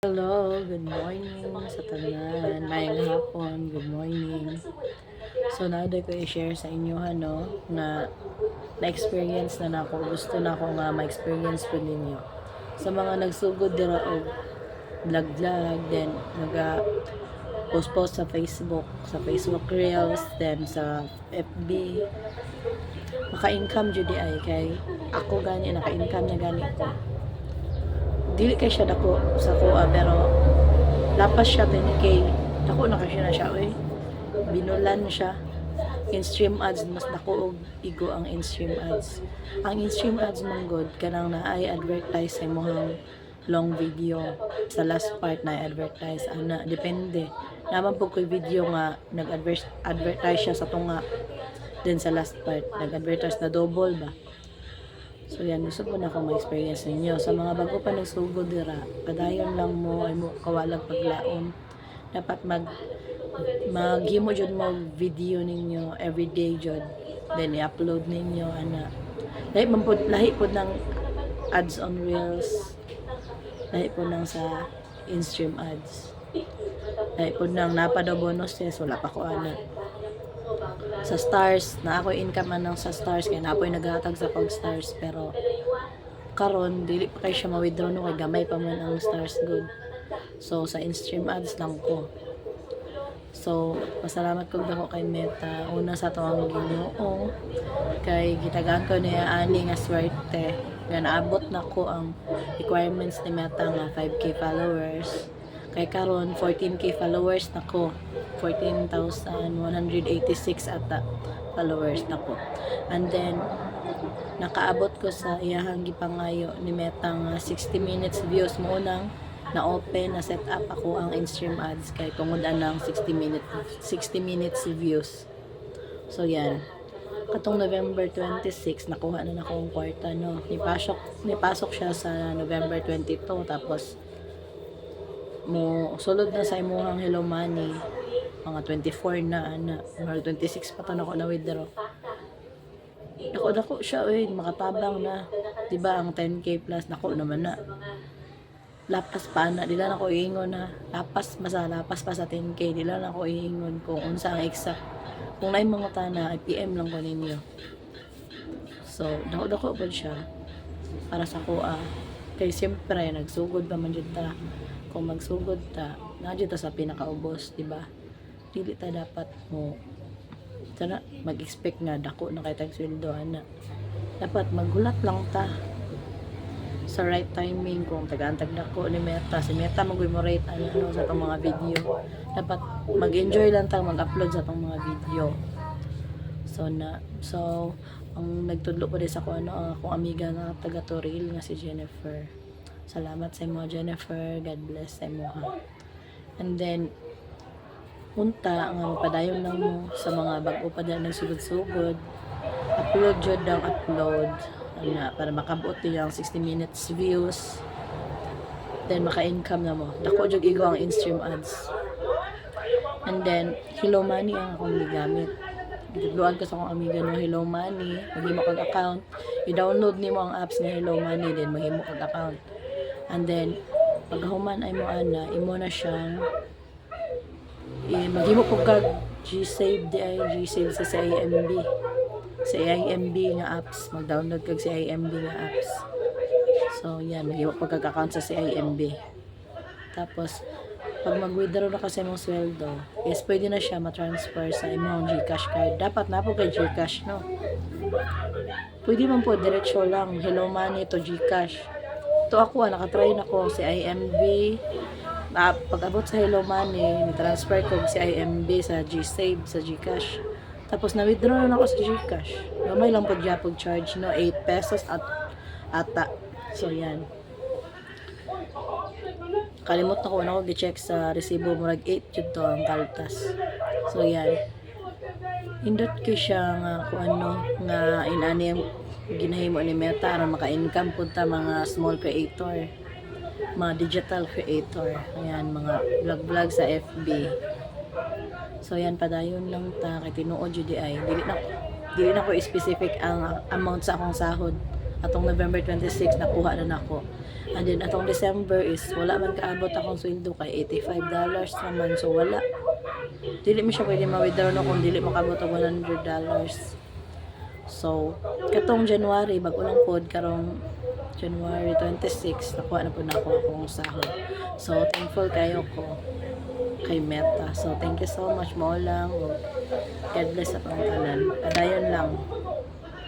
Hello, good morning sa tanan. Mayang hapon, good morning. So, nada ko i-share sa inyo na na-experience na nako. Gusto na ako nga ma-experience po ninyo. Sa mga nagsugod dira og vlog-vlog, then post-post sa Facebook Reels, then sa FB. Maka-income jud ay kay ako gani naka-income na gani ko. Dili kay siya dako sa kuha pero lapas siya 10k dako na kasi na siya binulan siya in-stream ads mas dako og igo ang in-stream ads. Ang in-stream ads manggod kanang naay advertise sa imong long video sa last part na advertise ana depende naman po ko'y video nga nag-advertise siya sa tunga then sa last part nag-advertise na double ba. So yan, gusto po na akong ma-experience ninyo. Sa mga bago pa nagsugod dira, padayon lang mo, ay mo kawalang paglaom. Dapat maghimo jud mo video ninyo everyday jud. Then i-upload ninyo ana. Lahi po ng ads on Reels. Lahi po ng sa in-stream ads. Lahi po ng napadaw bonus yes, wala pa ko ana. Sa stars na ako income man sa stars kaya na ako'y naghatag sa pag stars pero karon dili pa kay siya ma-withdraw no kay gamay pa man ang stars good. So sa in-stream ads lang ko. So pasalamat ko dako kay Meta una sa tuwang Ginoo kay gitagaan ko niya ani nga swerte nga naabot na ko ang requirements ni Meta nga 5k followers. Kay karon 14k followers nako 14,186 ata followers nako and then nakaabot ko sa iyahang gipangayo ni Meta nga 60 minutes views mo nang na open na set up ako ang in-stream ads kay tungod anang 60 minutes views. So yan katong November 26 nakuha na nako ang kwarta no nipasok siya sa November 22 tapos mo sulod na sa imuhang Hello Money mga 24 na ana mga 26 pa to nako na withdraw dako siya makatabang na diba ang 10k plus nako naman na lapas pa na dila nako iingon na lapas pa sa 10k dila nako iingon kung unsa ang exact kung naay mga tana PM lang ko ninyo. So dako po siya para sa kuha kay siyempre nagsugod pa man jud ta. Kung magsugod ta nadyo ta sa pinakaubos diba dili ta dapat mo sana mag-expect nga dako na kay tag sweldo ana dapat maghulat lang ta sa right timing kung tagantag dako ni Meta si Meta mag-rate ano sa tong mga video dapat mag-enjoy lang ta mag-upload sa tong mga video so ang nagtudlo ko din sa akong amiga na taga Toril nga si Jennifer. Salamat sa imo Jennifer, God bless sa imo ha. And then punta nga padayon lang mo sa mga bag-o pa dyan nagsugod-sugod upload jud ang upload ana para makabuot yung 60 minutes views then maka-income na mo dako jud igo ang in-stream ads and then Hello Money ang akong gigamit giduluan ko sa akong amiga no Hello Money maghimo kag account i-download nimo ang apps nga Hello Money then maghimo kag account and then paghuman ay mo ana imo na siyang maghimo ko kag G-Save sa IMB nga apps mag-download kag sa IMB nga apps so yan maghimo ko kag account sa IMB tapos pag mag-withdraw na kasi mong sweldo is pwede na siya ma-transfer sa imong GCash card dapat na po kay GCash no pwede man po diretso lang Hello Money to GCash to ako nakatry na ko si IMB pag-abot sa Hello Money ni-transfer ko si IMB sa G-Save sa GCash tapos na-withdraw na ako sa GCash gamay lang po dyan charge no 8 pesos at ata so yan kalimot na ko na ako gi-check sa resibo murag 8 jud to ang kaltas so yan indot ko siya nga kung ano nga inani ang ginahimo ni Meta aron maka-income pud ta mga small creator mga digital creator ayan mga vlog sa FB so yan padayon lang ta kay tinuod jud ay dili na ko specific ang amount sa akong sahod Atong November 26 nakuha na nako. And then atong December is wala man kaabot akong sweldo kay $85 naman, so wala. Dili mo siya pwede ma-withdraw no kung dili makabot og $100. So katong January bag-o lang pod karong January 26 nakuha na po na ako akong sahod. So thankful kayo ko kay Meta. So thank you so much mo lang. God bless sa pangtanan. Padayon lang.